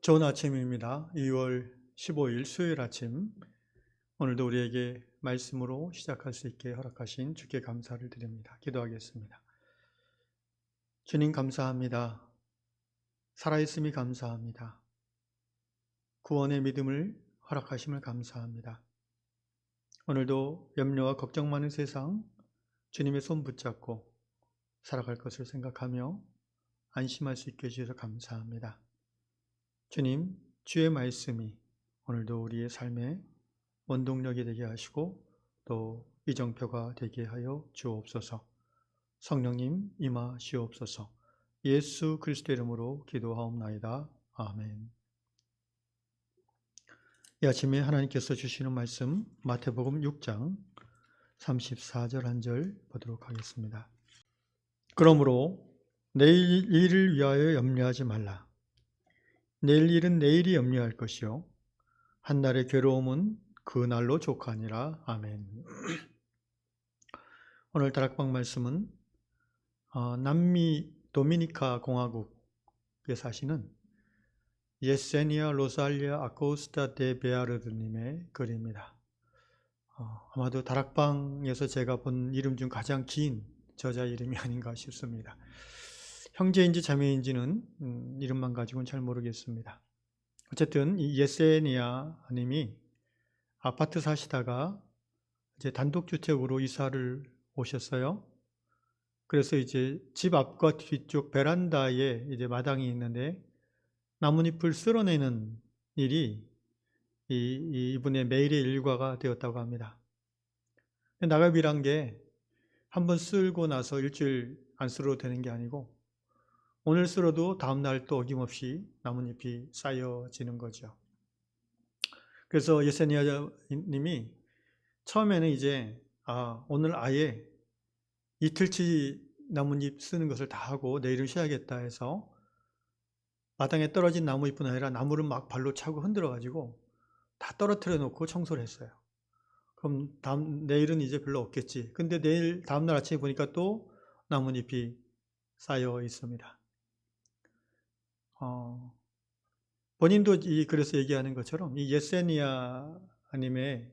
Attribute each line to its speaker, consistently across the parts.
Speaker 1: 좋은 아침입니다. 2월 15일 수요일 아침, 오늘도 우리에게 말씀으로 시작할 수 있게 허락하신 주께 감사를 드립니다. 기도하겠습니다. 주님 감사합니다. 살아있음이 감사합니다. 구원의 믿음을 허락하심을 감사합니다. 오늘도 염려와 걱정 많은 세상 주님의 손 붙잡고 살아갈 것을 생각하며 안심할 수 있게 해주셔서 감사합니다. 주님, 주의 말씀이 오늘도 우리의 삶의 원동력이 되게 하시고 또 이정표가 되게 하여 주옵소서. 성령님 임하시옵소서. 예수 그리스도 이름으로 기도하옵나이다. 아멘. 이 아침에 하나님께서 주시는 말씀 마태복음 6장 34절 한 절 보도록 하겠습니다. 그러므로 내일 일을 위하여 염려하지 말라. 내일 일은 내일이 염려할 것이요 한날의 괴로움은 그 날로 족하니라. 아멘. 오늘 다락방 말씀은 남미 도미니카 공화국에 사시는 예세니아 로살리아 아코스타 데 베아르드님의 글입니다. 아마도 다락방에서 제가 본 이름 중 가장 긴 저자 이름이 아닌가 싶습니다. 형제인지 자매인지는 이름만 가지고는 잘 모르겠습니다. 어쨌든 이 예세니아 님이 아파트 사시다가 이제 단독주택으로 이사를 오셨어요. 그래서 이제 집 앞과 뒤쪽 베란다에 이제 마당이 있는데 나뭇잎을 쓸어내는 일이 이분의 매일의 일과가 되었다고 합니다. 낙엽이란 게 한번 쓸고 나서 일주일 안 쓸어도 되는 게 아니고 오늘 쓸어도 다음날 또 어김없이 나뭇잎이 쌓여지는 거죠. 그래서 예세니아 님이 처음에는 이제 오늘 아예 이틀치 나뭇잎 쓰는 것을 다 하고 내일은 쉬어야겠다 해서 마당에 떨어진 나무잎뿐 아니라 나무를 막 발로 차고 흔들어 가지고 다 떨어뜨려 놓고 청소를 했어요. 그럼 내일은 이제 별로 없겠지. 근데 다음날 아침에 보니까 또 나뭇잎이 쌓여 있습니다. 본인도 그래서 얘기하는 것처럼 이 예세니아님의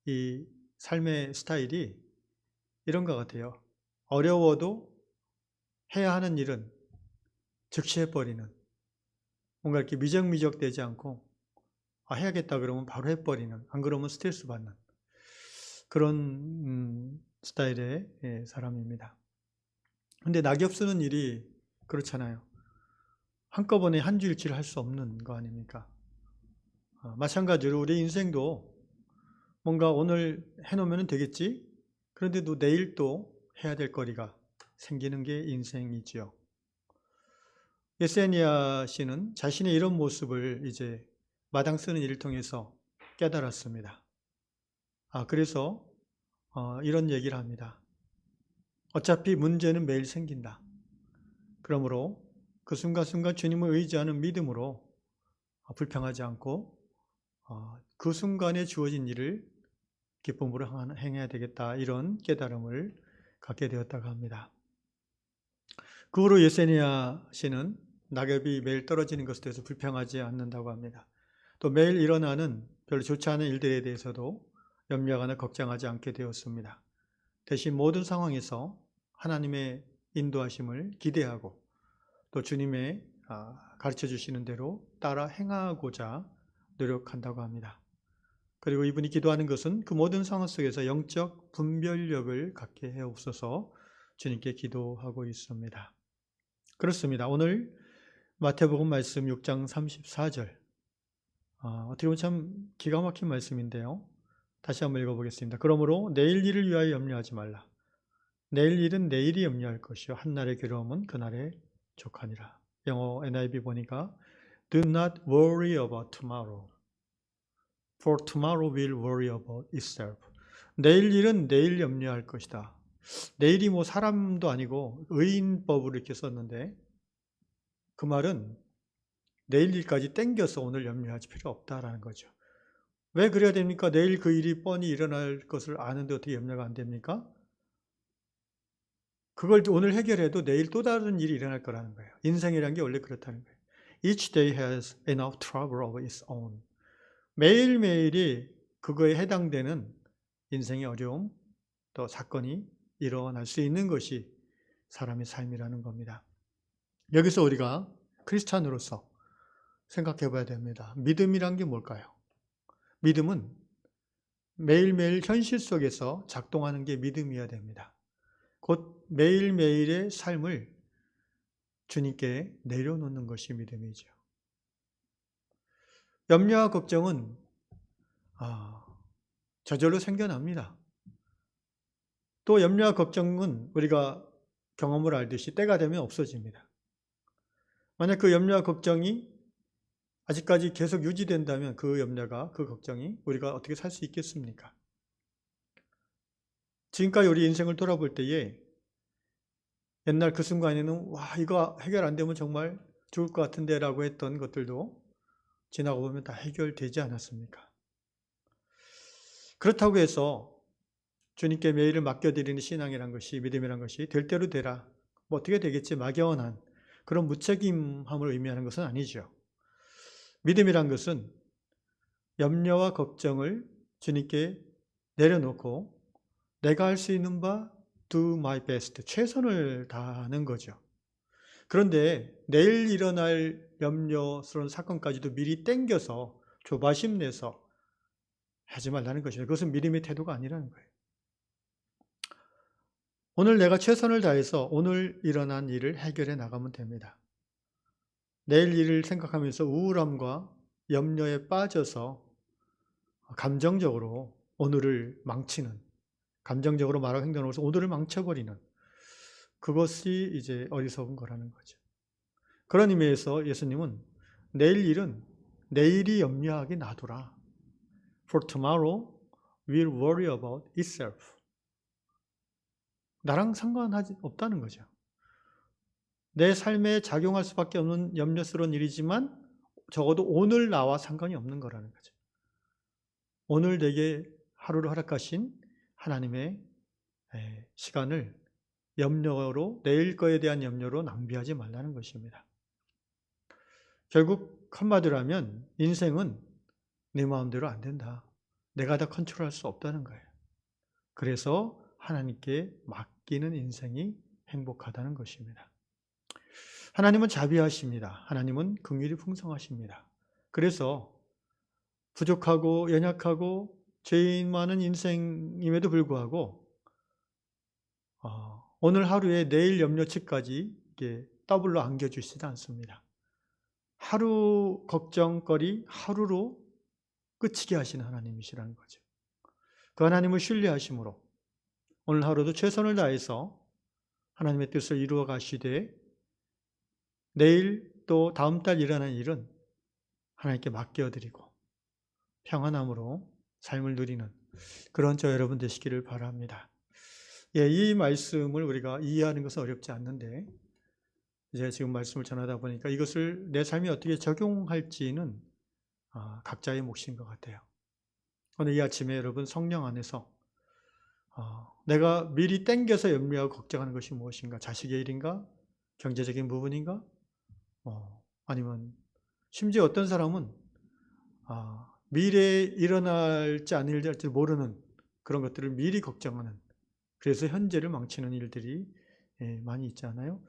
Speaker 1: 이 삶의 스타일이 이런 것 같아요. 어려워도 해야 하는 일은 즉시 해버리는, 뭔가 이렇게 미적미적 되지 않고 해야겠다 그러면 바로 해버리는, 안 그러면 스트레스 받는 그런 스타일의 사람입니다. 근데 낙엽 쓰는 일이 그렇잖아요. 한꺼번에 한 주 일치를 할 수 없는 거 아닙니까? 마찬가지로 우리 인생도 뭔가 오늘 해놓으면 되겠지? 그런데도 내일 또 해야 될 거리가 생기는 게 인생이지요. 예세니아 씨는 자신의 이런 모습을 이제 마당 쓰는 일을 통해서 깨달았습니다. 그래서 이런 얘기를 합니다. 어차피 문제는 매일 생긴다. 그러므로 그 순간순간 주님을 의지하는 믿음으로 불평하지 않고 그 순간에 주어진 일을 기쁨으로 행해야 되겠다, 이런 깨달음을 갖게 되었다고 합니다. 그 후로 예세니아 씨는 낙엽이 매일 떨어지는 것에 대해서 불평하지 않는다고 합니다. 또 매일 일어나는 별로 좋지 않은 일들에 대해서도 염려하거나 걱정하지 않게 되었습니다. 대신 모든 상황에서 하나님의 인도하심을 기대하고 또 주님의 가르쳐 주시는 대로 따라 행하고자 노력한다고 합니다. 그리고 이분이 기도하는 것은 그 모든 상황 속에서 영적 분별력을 갖게 해옵소서 주님께 기도하고 있습니다. 그렇습니다. 오늘 마태복음 말씀 6장 34절, 어떻게 보면 참 기가 막힌 말씀인데요. 다시 한번 읽어보겠습니다. 그러므로 내일 일을 위하여 염려하지 말라. 내일 일은 내일이 염려할 것이요 한날의 괴로움은 그날에 족하니라. 영어 NIV 보니까 Do not worry about tomorrow, for tomorrow will worry about itself. 내일 일은 내일 염려할 것이다. 내일이 뭐 사람도 아니고 의인법으로 이렇게 썼는데 그 말은 내일 일까지 땡겨서 오늘 염려하지 필요 없다라는 거죠. 왜 그래야 됩니까? 내일 그 일이 뻔히 일어날 것을 아는데 어떻게 염려가 안 됩니까? 그걸 오늘 해결해도 내일 또 다른 일이 일어날 거라는 거예요. 인생이라는 게 원래 그렇다는 거예요. Each day has enough trouble of its own. 매일매일이 그거에 해당되는 인생의 어려움, 또 사건이 일어날 수 있는 것이 사람의 삶이라는 겁니다. 여기서 우리가 크리스찬으로서 생각해 봐야 됩니다. 믿음이란 게 뭘까요? 믿음은 매일매일 현실 속에서 작동하는 게 믿음이어야 됩니다. 곧 매일매일의 삶을 주님께 내려놓는 것이 믿음이죠. 염려와 걱정은 저절로 생겨납니다. 또 염려와 걱정은 우리가 경험을 알듯이 때가 되면 없어집니다. 만약 그 염려와 걱정이 아직까지 계속 유지된다면 그 염려가, 그 걱정이 우리가 어떻게 살 수 있겠습니까? 지금까지 우리 인생을 돌아볼 때에 옛날 그 순간에는 와, 이거 해결 안 되면 정말 죽을 것 같은데 라고 했던 것들도 지나고 보면 다 해결되지 않았습니까? 그렇다고 해서 주님께 매일을 맡겨드리는 신앙이란 것이, 믿음이란 것이 될 대로 되라, 뭐 어떻게 되겠지, 막연한 그런 무책임함을 의미하는 것은 아니죠. 믿음이란 것은 염려와 걱정을 주님께 내려놓고 내가 할 수 있는 바 do my best, 최선을 다하는 거죠. 그런데 내일 일어날 염려스러운 사건까지도 미리 땡겨서 조바심 내서 하지 말라는 것이죠. 그것은 믿음의 태도가 아니라는 거예요. 오늘 내가 최선을 다해서 오늘 일어난 일을 해결해 나가면 됩니다. 내일 일을 생각하면서 우울함과 염려에 빠져서 감정적으로 오늘을 망치는, 감정적으로 말하고 행동으로서 오늘을 망쳐버리는, 그것이 이제 어리석은 거라는 거죠. 그런 의미에서 예수님은 내일 일은 내일이 염려하게 놔두라. For tomorrow will worry about itself. 나랑 상관하지 없다는 거죠. 내 삶에 작용할 수밖에 없는 염려스러운 일이지만 적어도 오늘 나와 상관이 없는 거라는 거죠. 오늘 내게 하루를 허락하신 하나님의 시간을 염려로, 내일 거에 대한 염려로 낭비하지 말라는 것입니다. 결국 한마디로 하면 인생은 내 마음대로 안 된다. 내가 다 컨트롤할 수 없다는 거예요. 그래서 하나님께 맡기는 인생이 행복하다는 것입니다. 하나님은 자비하십니다. 하나님은 긍휼이 풍성하십니다. 그래서 부족하고 연약하고 죄인 많은 인생임에도 불구하고 오늘 하루에 내일 염려치까지 더블로 안겨주시지 않습니다. 하루 걱정거리 하루로 끝이게 하시는 하나님이시라는 거죠. 그 하나님을 신뢰하심으로 오늘 하루도 최선을 다해서 하나님의 뜻을 이루어 가시되 내일 또 다음 달 일어난 일은 하나님께 맡겨드리고 평안함으로 삶을 누리는 그런 저 여러분 되시기를 바랍니다. 이 말씀을 우리가 이해하는 것은 어렵지 않는데 이제 지금 말씀을 전하다 보니까 이것을 내 삶에 어떻게 적용할지는 각자의 몫인 것 같아요. 오늘 이 아침에 여러분 성령 안에서 내가 미리 땡겨서 염려하고 걱정하는 것이 무엇인가? 자식의 일인가? 경제적인 부분인가? 아니면 심지어 어떤 사람은 미래에 일어날지 아닐지 모르는 그런 것들을 미리 걱정하는, 그래서 현재를 망치는 일들이 많이 있지 않아요?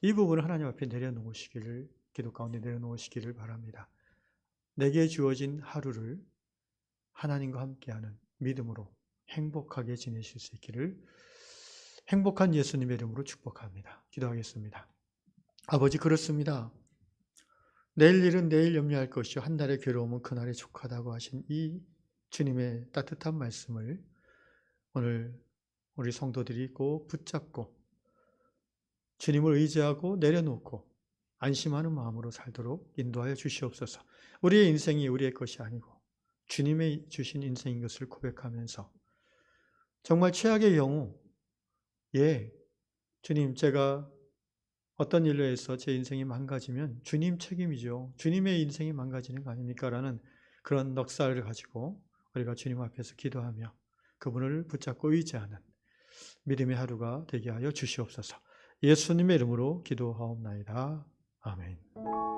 Speaker 1: 이 부분을 하나님 앞에 내려놓으시기를, 기도 가운데 내려놓으시기를 바랍니다. 내게 주어진 하루를 하나님과 함께하는 믿음으로 행복하게 지내실 수 있기를 행복한 예수님의 이름으로 축복합니다. 기도하겠습니다. 아버지, 그렇습니다. 내일 일은 내일 염려할 것이요 한 달의 괴로움은 그날에 족하다고 하신 이 주님의 따뜻한 말씀을 오늘 우리 성도들이 꼭 붙잡고 주님을 의지하고 내려놓고 안심하는 마음으로 살도록 인도하여 주시옵소서. 우리의 인생이 우리의 것이 아니고 주님의 주신 인생인 것을 고백하면서 정말 최악의 경우 주님, 제가 어떤 일로 해서 제 인생이 망가지면 주님 책임이죠. 주님의 인생이 망가지는 거 아닙니까? 라는 그런 넉살을 가지고 우리가 주님 앞에서 기도하며 그분을 붙잡고 의지하는 믿음의 하루가 되게 하여 주시옵소서. 예수님의 이름으로 기도하옵나이다. 아멘.